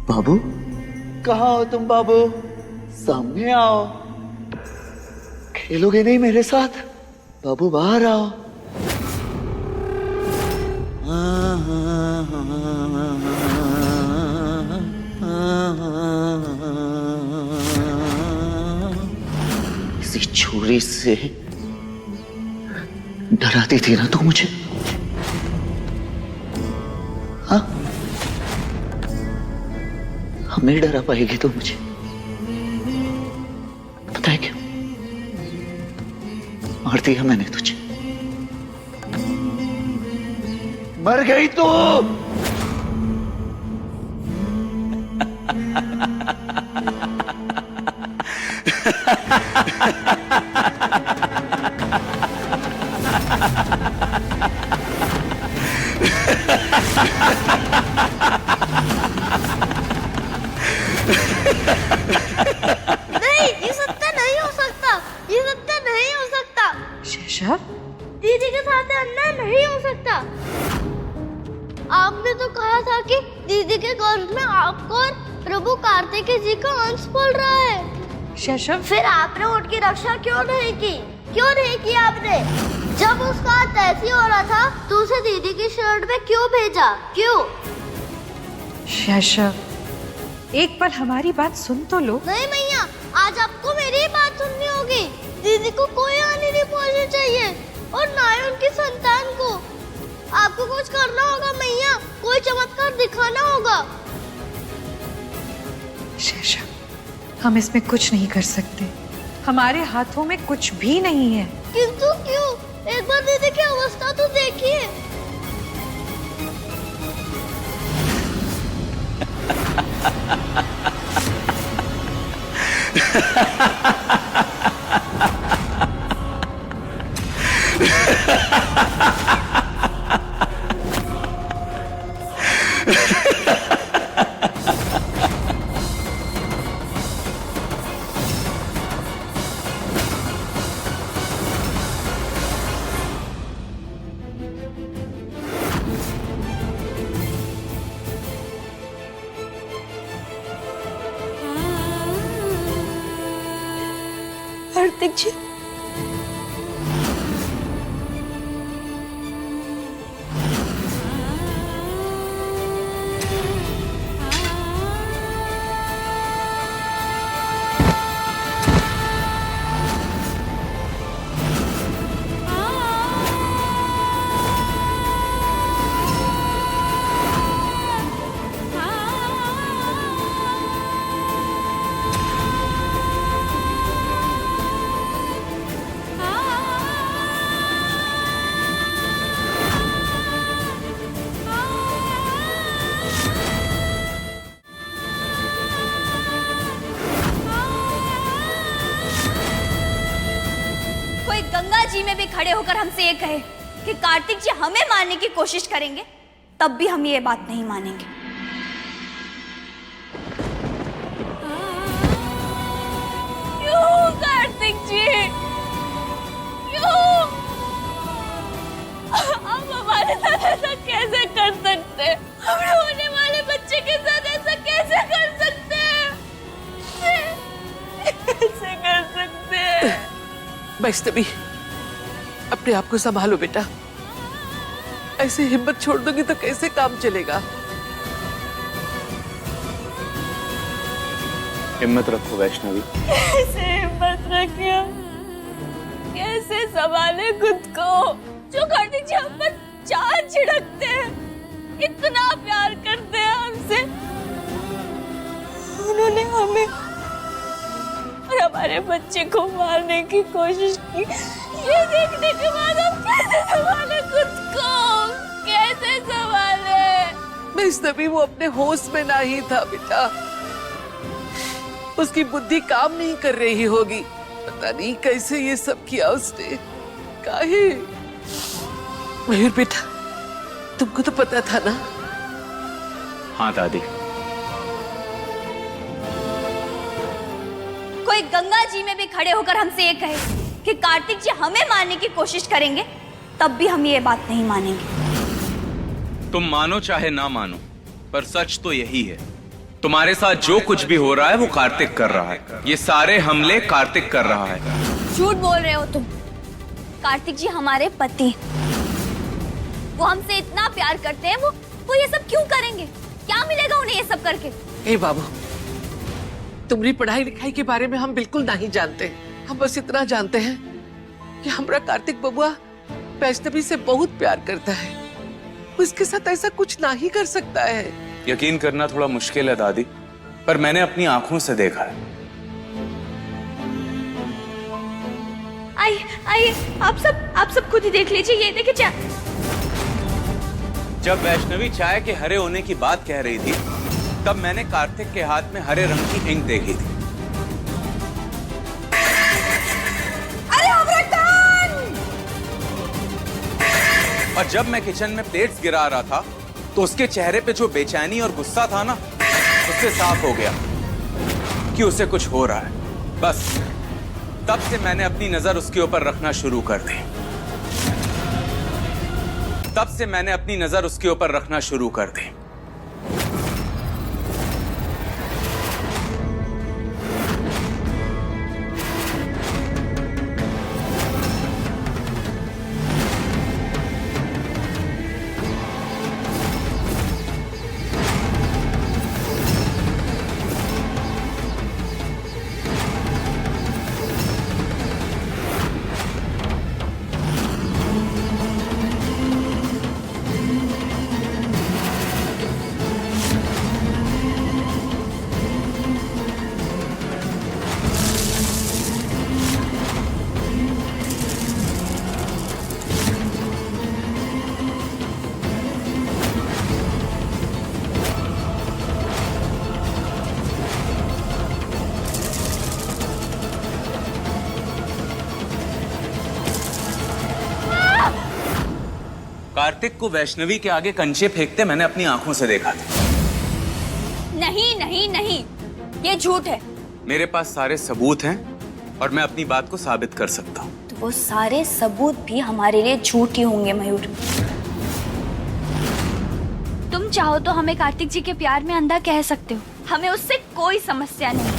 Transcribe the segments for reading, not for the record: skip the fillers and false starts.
बाबू, कहाँ हो तुम बाबू? सामने आओ। खेलोगे नहीं मेरे साथ? बाबू बाहर आओ। इसी छुरी से डराती थी ना तू मुझे? हाँ, अब नहीं डरा पाएगी तो मुझे? पता है क्यों मार दिया मैंने तुझे? मर गई तू। नहीं, ये सत्य नहीं हो सकता। ये सत्य नहीं हो सकता। शेषव, दीदी के साथ अन्याय नहीं हो सकता। आपने तो कहा था कि दीदी के गर्भ में आपको और प्रभु कार्तिकेय जी का अंश पल रहा है। शेषव, फिर आपने उनकी रक्षा क्यों नहीं की? क्यों नहीं की आपने? जब उसका हाथ ऐसी हो रहा था तो उसे दीदी की शरण में क्यों भेजा? क्यों? शेषव, एक पल हमारी बात सुन तो लो। नहीं मैया, आज आपको मेरी बात सुननी होगी। दीदी को कोई हानि नहीं पहुंचनी चाहिए और ना ही उनकी संतान को। आपको कुछ करना होगा मैया, कोई चमत्कार दिखाना होगा। शेषव, हम इसमें कुछ नहीं कर सकते। हमारे हाथों में कुछ भी नहीं है। किंतु क्यों? एक बार दीदी की अवस्था तो देखिए। कार्तिक जी, कोई गंगा जी में भी खड़े होकर हमसे ये कहे कि कार्तिक जी हमें मारने की कोशिश करेंगे, तब भी हम ये बात नहीं मानेंगे। क्यों कार्तिक जी? क्यों? आप हमारे साथ ऐसा कैसे कर सकते हैं? हमें होने वाले बच्चे के साथ ऐसा कैसे कर सकते हैं? कैसे कर सकते हैं? वैष्णवी, अपने आप को संभालो बेटा। ऐसे हिम्मत छोड़ दोगी तो कैसे काम चलेगा? हिम्मत रखो वैष्णवी। कैसे हिम्मत रखे? कैसे संभाले खुद को? जो कार्तिक जी हम पर चार छिड़कते हैं, इतना प्यार करते हैं हमसे, उन्होंने हमें और हमारे बच्चे को मारने की कोशिश की। ये देखने के बाद हम कैसे संभाले खुद को? कैसे संभाले? वैष्णवी, वो अपने होश में नहीं था बेटा। उसकी बुद्धि काम नहीं कर रही होगी। पता नहीं कैसे ये सब किया उसने। काहे? मयूर बेटा, तुमको तो पता था ना? हाँ दादी। कोई गंगा जी में भी खड़े होकर हमसे ये कहे कि कार्तिक जी हमें मारने की कोशिश करेंगे, तब भी हम ये बात नहीं मानेंगे। तुम मानो चाहे ना मानो, पर सच तो यही है, तुम्हारे साथ जो कुछ भी हो रहा है वो कार्तिक कर रहा है। ये सारे हमले कार्तिक कर रहा है। झूठ बोल रहे हो तुम। कार्तिक जी हमारे पति, वो हमसे इतना प्यार करते हैं, वो ये सब क्यों करेंगे? क्या मिलेगा उन्हें ये सब करके? ए बाबू, तुम्हारी पढ़ाई लिखाई के बारे में हम बिल्कुल नहीं जानते। हम बस इतना जानते हैं कि हमारा कार्तिक बबुआ वैष्णवी से बहुत प्यार करता है। वो इसके साथ ऐसा कुछ नहीं कर सकता है। यकीन करना थोड़ा मुश्किल है दादी, पर मैंने अपनी आंखों से देखा है। आइए आप सब खुद ही देख लीजिए। ये देखिए चाय। जब वैष्णवी चाय के हरे होने की बात कह रही थी, तब मैंने कार्तिक के हाथ में हरे रंग की इंक देखी थी। और जब मैं किचन में प्लेट्स गिरा रहा था, तो उसके चेहरे पे जो बेचैनी और गुस्सा था ना, उससे साफ हो गया कि उसे कुछ हो रहा है। बस तब से मैंने अपनी नजर उसके ऊपर रखना शुरू कर दी। कार्तिक को वैष्णवी के आगे कंचे फेंकते मैंने अपनी आंखों से देखा था। नहीं, ये झूठ है। मेरे पास सारे सबूत हैं और मैं अपनी बात को साबित कर सकता हूँ। तो वो सारे सबूत भी हमारे लिए झूठ ही होंगे मयूर। तुम चाहो तो हमें कार्तिक जी के प्यार में अंधा कह सकते हो, हमें उससे कोई समस्या नहीं।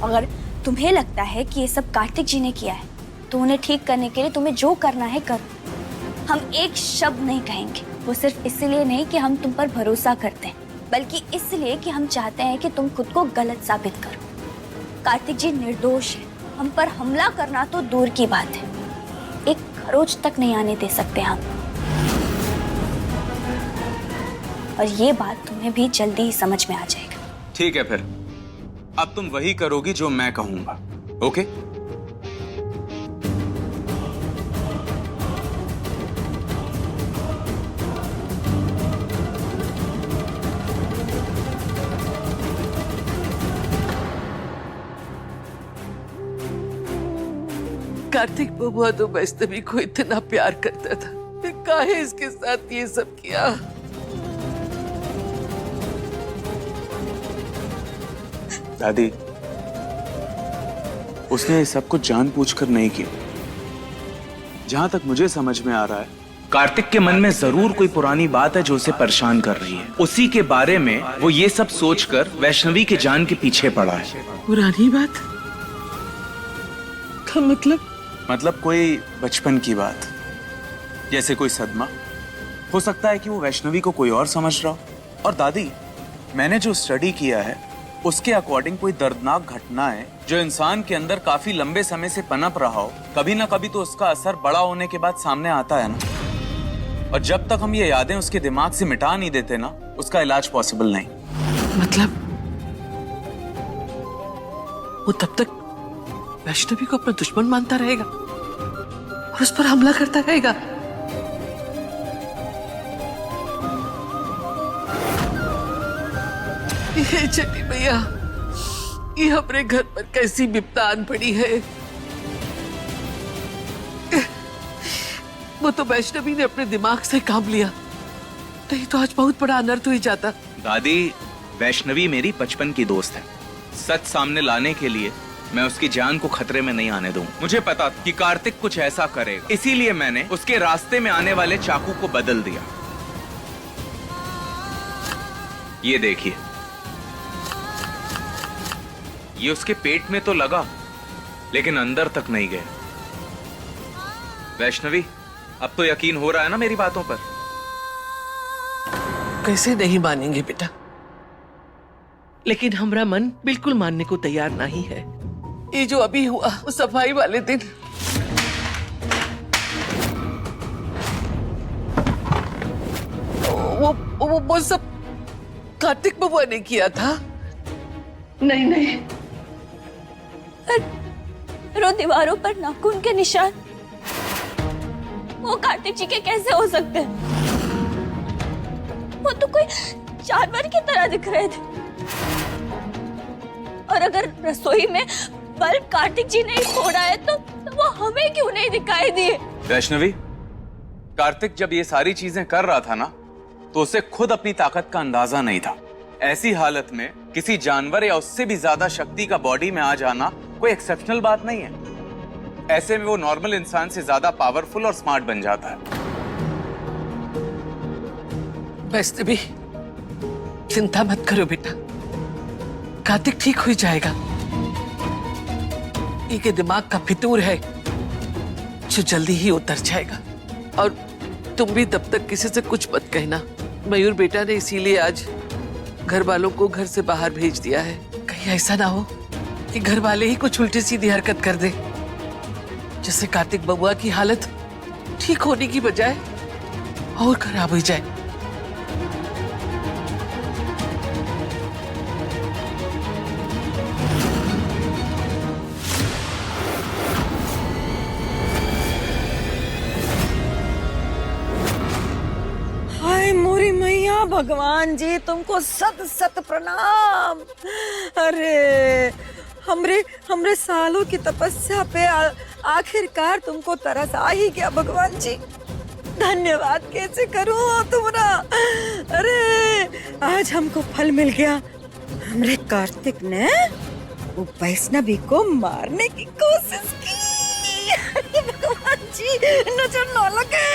अगर तुम्हें लगता है कि ये सब कार्तिक जी ने किया है, तो उन्हें ठीक करने के लिए तुम्हें जो करना है करो। हम एक शब्द नहीं कहेंगे। वो सिर्फ इसलिए नहीं कि हम तुम पर भरोसा करते हैं, बल्कि इसलिए कि हम चाहते हैं कि तुम खुद को गलत साबित करो। कार्तिक जी निर्दोष है। हम पर हमला करना तो दूर की बात है, एक खरोच तक नहीं आने दे सकते हम। और ये बात तुम्हें भी जल्दी ही समझ में आ जाएगा। ठीक है, फिर अब तुम वही करोगी जो मैं कहूंगा, ओके? कार्तिक बबुआ तो वैष्णवी को इतना प्यार करता था, फिर काहे इसके साथ ये सब किया? दादी, उसने ये सब कुछ जानबूझकर नहीं किया। जहां तक मुझे समझ में आ रहा है, कार्तिक के मन में जरूर कोई पुरानी बात है जो उसे परेशान कर रही है। उसी के बारे में वो ये सब सोचकर वैष्णवी की जान के पीछे पड़ा है। पुरानी बात का मतलब कोई बचपन की बात, जैसे कोई सदमा। हो सकता है कि वो वैष्णवी को कोई और समझ रहा हो। और दादी, मैंने जो स्टडी किया है उसके अकॉर्डिंग कोई दर्दनाक घटना है जो इंसान के अंदर काफी लंबे समय से पनप रहा हो, कभी ना कभी तो उसका असर बड़ा होने के बाद सामने आता है ना। और जब तक हम ये यादें उसके दिमाग से मिटा नहीं देते ना, उसका इलाज पॉसिबल नहीं। मतलब वो तब तक वैष्णवी को अपना दुश्मन मानता रहेगा और उस पर हमला करता रहेगा। ये छठी भैया, ये अपने घर पर कैसी विपदा आन पड़ी है। वो तो वैष्णवी ने अपने दिमाग से काम लिया, नहीं तो आज बहुत बड़ा अनर्थ हो ही जाता। दादी, वैष्णवी मेरी बचपन की दोस्त है। सच सामने लाने के लिए उसके साथ खड़ा रहना मेरा फर्ज है। ये छठी भैया, ये अपने घर पर कैसी विपदा आन पड़ी है। वो तो वैष्णवी ने अपने दिमाग से काम लिया, नहीं तो आज बहुत बड़ा अनर्थ हो ही जाता। दादी, वैष्णवी मेरी बचपन की दोस्त है। मैं उसकी जान को खतरे में नहीं आने दूं। मुझे पता था कि कार्तिक कुछ ऐसा करेगा, इसीलिए मैंने उसके रास्ते में आने वाले चाकू को बदल दिया। ये देखिए, ये उसके पेट में तो लगा लेकिन अंदर तक नहीं गया। वैष्णवी, अब तो यकीन हो रहा है ना मेरी बातों पर? कैसे नहीं मानेंगे बेटा, लेकिन हमारा मन बिल्कुल मानने को तैयार नहीं है। ये जो अभी हुआ वो सफाई वाले दिन, वो सब कार्तिक बबुआ ने किया था। नहीं नहीं, रो दीवारों पर नाखून के निशान वो कार्तिक जी के कैसे हो सकते हैं? वो तो कोई जानवर की तरह दिख रहे थे। और अगर रसोई में बल्ब कार्तिक जी ने ही फोड़ा है तो वो हमें क्यों नहीं दिखाई दिए? वैष्णवी, कार्तिक जब ये सारी चीजें कर रहा था ना, तो उसे खुद अपनी ताकत का अंदाजा नहीं था। ऐसी हालत में किसी जानवर या उससे भी ज्यादा शक्ति का बॉडी में आ जाना कोई एक्सेप्शनल बात नहीं है। ऐसे में वो नॉर्मल इंसान से ज्यादा पावरफुल और स्मार्ट बन जाता है। वैसे भी चिंता मत करो बेटा, कार्तिक ठीक हो जाएगा। इनके दिमाग का फितूर है जो जल्दी ही उतर जाएगा। और तुम भी तब तक किसी से कुछ मत कहना। मयूर बेटा ने इसीलिए आज घर वालों को घर से बाहर भेज दिया है। कहीं ऐसा ना हो कि घर वाले ही कुछ उल्टी सीधी हरकत कर दे, जिससे कार्तिक बबुआ की हालत ठीक होने की बजाय और खराब हो जाए। हाय मोरी मैया, भगवान जी तुमको सत सत प्रणाम। अरे हमरे सालों की तपस्या पे आखिरकार तुमको तरस आ ही गया भगवान जी। धन्यवाद कैसे करूं तुम्हारा। अरे आज हमको फल मिल गया। हमरे कार्तिक ने वो वैष्णवी को मारने की कोशिश की। अरे भगवान जी, नजर न लगे।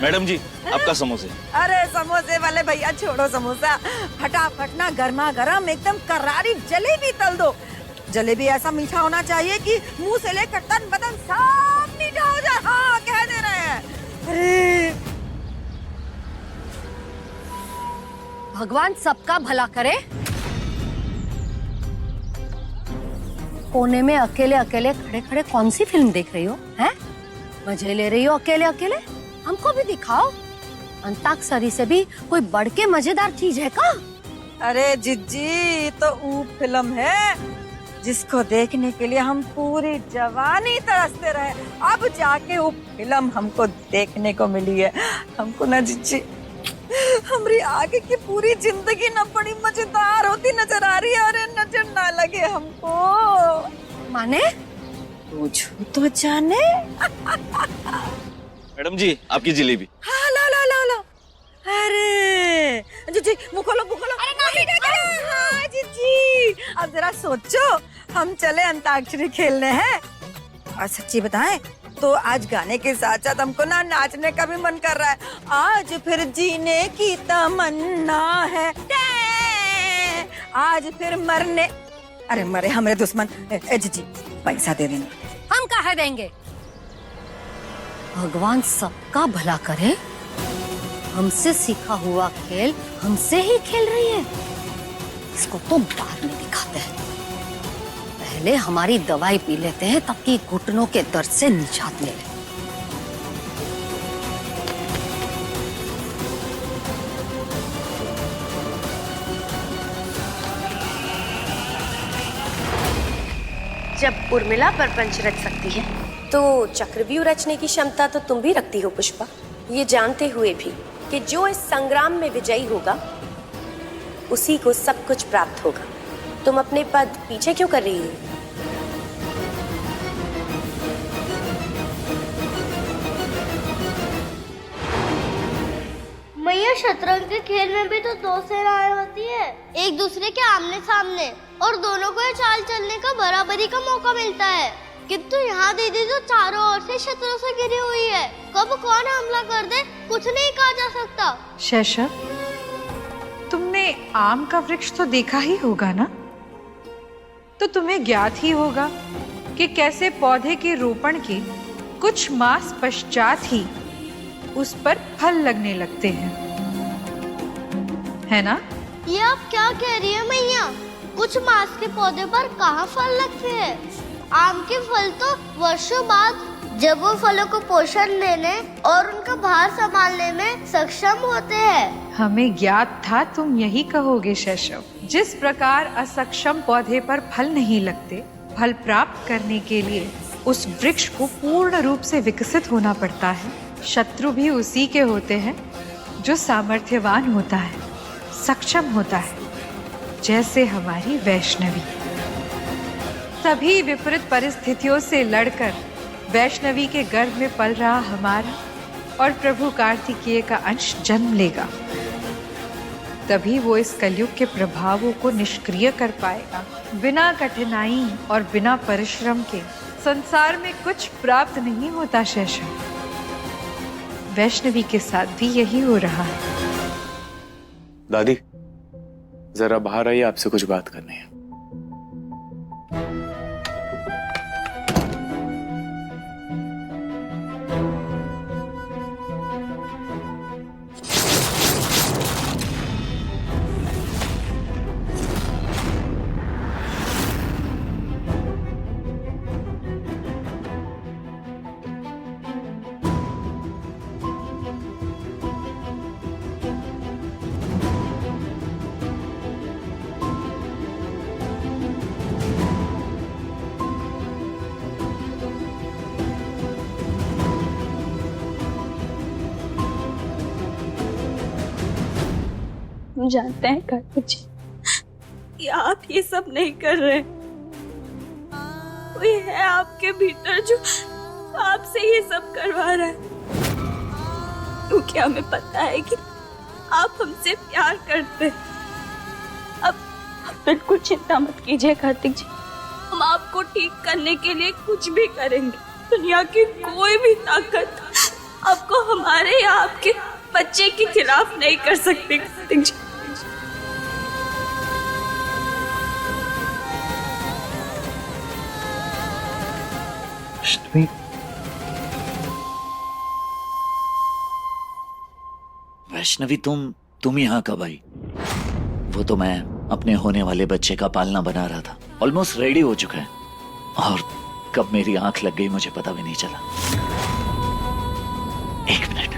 मैडम जी, आपका समोसे। अरे समोसे वाले भैया छोड़ो समोसा, फटाफट ना गर्मा गर्म एकदम करारी जलेबी तल दो। जलेबी ऐसा मीठा होना चाहिए कि मुंह से लेकर तन बदन सब मीठा हो जाए। हाँ, कह दे रहे हैं। अरे भगवान सबका भला करे। कोने में अकेले अकेले खड़े खड़े कौन सी फिल्म देख रही हो? हैं? मजे ले रही हो अकेले अकेले? हमको भी दिखाओ। अंताक्षरी से भी कोई बढ़ के मजेदार चीज है का? अरे जिज्जी, तो वो फिल्म है जिसको देखने के लिए हम पूरी जवानी तरसते रहे। अब जाके वो फिल्म हमको देखने को मिली है। हमको ना जिज्जी, हमारी आगे की पूरी जिंदगी ना बड़ी मजेदार होती नजर आ रही है। अरे नजर ना लगे हमको। माने? पूछो तो जाने। मैडम जी, आपकी जलेबी। हाँ, ला ला ला ला। अरे जीजी, मुँह खोलो मुँह खोलो। अरे नहीं। हाँ जीजी, अब जरा सोचो, हम चले अंताक्षरी खेलने हैं। और सच्ची बताएं तो आज गाने के साथ साथ हमको ना नाचने का भी मन कर रहा है। आज फिर जीने की तमन्ना है, आज फिर मरने। अरे मरे हमारे दुश्मन। जीजी पैसा दे देना। हम कहाँ देंगे? भगवान सबका भला करे। हमसे सीखा हुआ खेल हमसे ही खेल रही है। इसको तो बाद में दिखाते हैं। पहले हमारी दवाई पी लेते हैं ताकि घुटनों के दर्द से निजात मिले। जब उर्मिला प्रपंच रच सकती है तो चक्रव्यूह रचने की क्षमता तो तुम भी रखती हो पुष्पा। ये जानते हुए भी कि जो इस संग्राम में विजयी होगा उसी को सब कुछ प्राप्त होगा, तुम अपने पद पीछे क्यों कर रही हो? मैया शतरंज के खेल में भी तो दो सेनाएं होती है, एक दूसरे के आमने सामने, और दोनों को ये चाल चलने का बराबरी का मौका मिलता है। किंतु यहाँ दीदी तो चारों ओर से शत्रु से घिरी हुई है, कब कौन हमला कर दे कुछ नहीं कहा जा सकता। शैशव, तुमने आम का वृक्ष तो देखा ही होगा ना, तो तुम्हें ज्ञात ही होगा कि कैसे पौधे के रोपण के कुछ मास पश्चात ही उस पर फल लगने लगते हैं, है ना? ये आप क्या कह रही है मैया? कुछ मास के पौधे पर कहाँ फल लगते हैं? आम के फल तो वर्षों बाद, जब वो फलों को पोषण देने और उनका भार संभालने में सक्षम होते हैं। हमें ज्ञात था तुम यही कहोगे शैशव। जिस प्रकार असक्षम पौधे पर फल नहीं लगते, फल प्राप्त करने के लिए उस वृक्ष को पूर्ण रूप से विकसित होना पड़ता है। शत्रु भी उसी के होते हैं जो सामर्थ्यवान होता है, सक्षम होता है, जैसे हमारी वैष्णवी। तभी विपरीत परिस्थितियों से लड़कर वैष्णवी के गर्भ में पल रहा हमारा और प्रभु कार्तिकेय का अंश जन्म लेगा। तभी वो इस कलयुग के प्रभावों को निष्क्रिय कर पाएगा। बिना कठिनाई और बिना परिश्रम के संसार में कुछ प्राप्त नहीं होता शैशव। वैष्णवी के साथ भी यही हो रहा है। दादी, जरा बाहर आइए, आपसे कुछ बात करनी है। हम जानते हैं कार्तिक जी, कि आप ये सब नहीं कर रहे। कोई है आपके भीतर जो आपसे ये सब करवा रहा है, क्योंकि हमें पता है कि आप हमसे प्यार करते हैं। अब बिल्कुल चिंता मत कीजिए कार्तिक जी, हम आपको ठीक करने के लिए कुछ भी करेंगे। दुनिया की कोई भी ताकत आपको हमारे या आपके बच्चे के खिलाफ नहीं कर सकती कार्तिक जी। वैष्णवी, वैष्णवी, तुम यहाँ कब आई? वो तो मैं अपने होने वाले बच्चे का पालना बना रहा था, ऑलमोस्ट रेडी हो चुका है, और कब मेरी आंख लग गई मुझे पता भी नहीं चला। एक मिनट।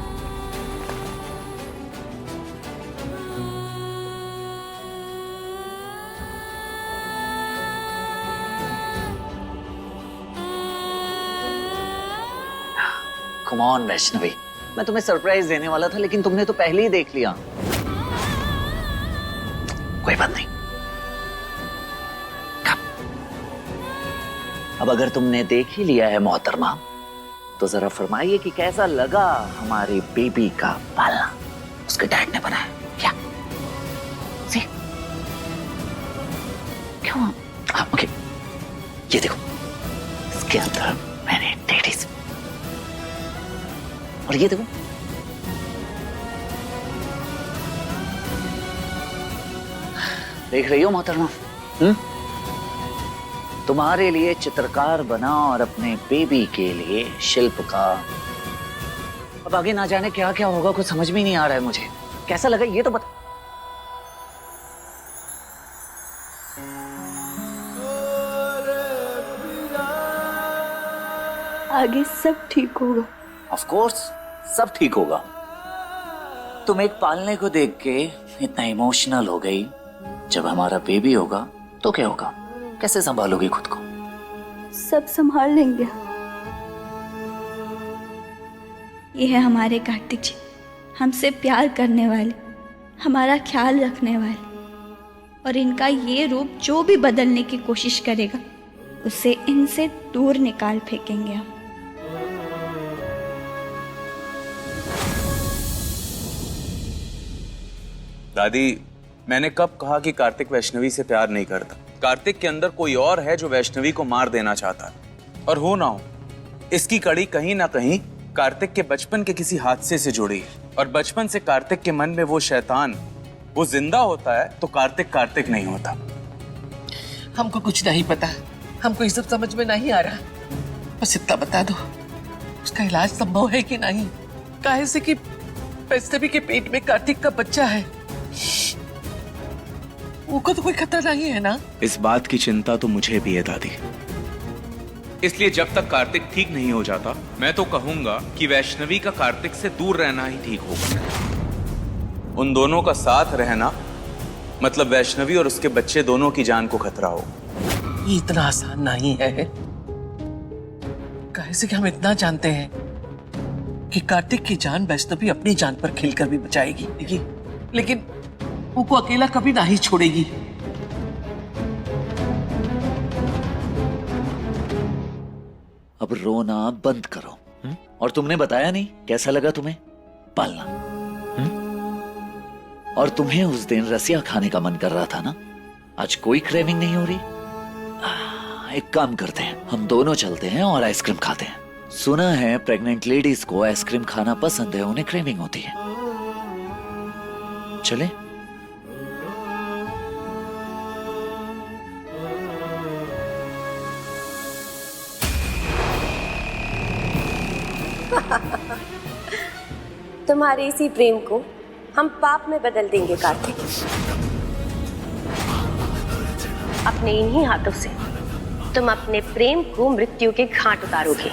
कम ऑन वैष्णवी, मैं तुम्हें सरप्राइज देने वाला था, लेकिन तुमने तो पहले ही देख लिया। कोई बात नहीं। अब अगर तुमने देख ही लिया है मोहतरमा, तो जरा फरमाइए कि कैसा लगा हमारी बेबी का पालना। उसके डैड ने बनाया क्या? सी? क्यों? हाँ, ओके, ये देखो, इसके अंदर मैंने टेडीज, और ये देखो, देख रही हो मोहतरमा? तुम्हारे लिए चित्रकार बना और अपने बेबी के लिए शिल्पकार। अब आगे ना जाने क्या क्या होगा, कुछ समझ में नहीं आ रहा है मुझे। कैसा लगा ये तो बता। आगे सब ठीक होगा। ऑफ कोर्स सब ठीक होगा। तुम एक पालने को देख के इतना इमोशनल हो गई, जब हमारा बेबी होगा तो क्या होगा? कैसे संभालोगी खुद को? सब संभाल लेंगे। ये है हमारे कार्तिक जी, हमसे प्यार करने वाले, हमारा ख्याल रखने वाले, और इनका ये रूप जो भी बदलने की कोशिश करेगा उसे इनसे दूर निकाल फेंकेंगे हम। दादी, मैंने कब कहा कि कार्तिक वैष्णवी से प्यार नहीं करता? कार्तिक के अंदर कोई और है जो वैष्णवी को मार देना चाहता है। और हो ना हो, इसकी कड़ी कहीं ना कहीं कार्तिक के बचपन के किसी हादसे से जुड़ी है। और बचपन से कार्तिक के मन में वो शैतान, वो जिंदा होता है तो कार्तिक कार्तिक नहीं होता। हमको कुछ नहीं पता, हमको ये सब समझ में नहीं आ रहा। बस इतना बता दो, उसका इलाज संभव है कि नहीं? काहे से कि वैष्णवी के पेट में कार्तिक का बच्चा है, वो को तो कोई खतरा नहीं है ना? इस बात की चिंता तो मुझे भी है दादी। इसलिए जब तक कार्तिक ठीक नहीं हो जाता, मैं तो कहूंगा कि वैष्णवी का कार्तिक से दूर रहना ही ठीक होगा। उन दोनों का साथ रहना मतलब वैष्णवी और उसके बच्चे दोनों की जान को खतरा हो। ये इतना आसान नहीं है। काहे से कि हम इतना जानते हैं कि कार्तिक की जान वैष्णवी अपनी जान पर खेलकर भी बचाएगी, लेकिन वो को अकेला कभी नहीं छोड़ेगी। अब रोना बंद करो। और तुमने बताया नहीं कैसा लगा तुम्हें पालना? और तुम्हें उस दिन रसिया खाने का मन कर रहा था ना? आज कोई क्रेविंग नहीं हो रही? एक काम करते हैं, हम दोनों चलते हैं और आइसक्रीम खाते हैं। सुना है प्रेग्नेंट लेडीज को आइसक्रीम खाना पसंद है, उन्हें क्रेविंग होती है। चले? तुम्हारे इसी प्रेम को हम पाप में बदल देंगे कार्तिक। अपने इन्हीं हाथों से तुम अपने प्रेम को मृत्यु के घाट उतारोगे।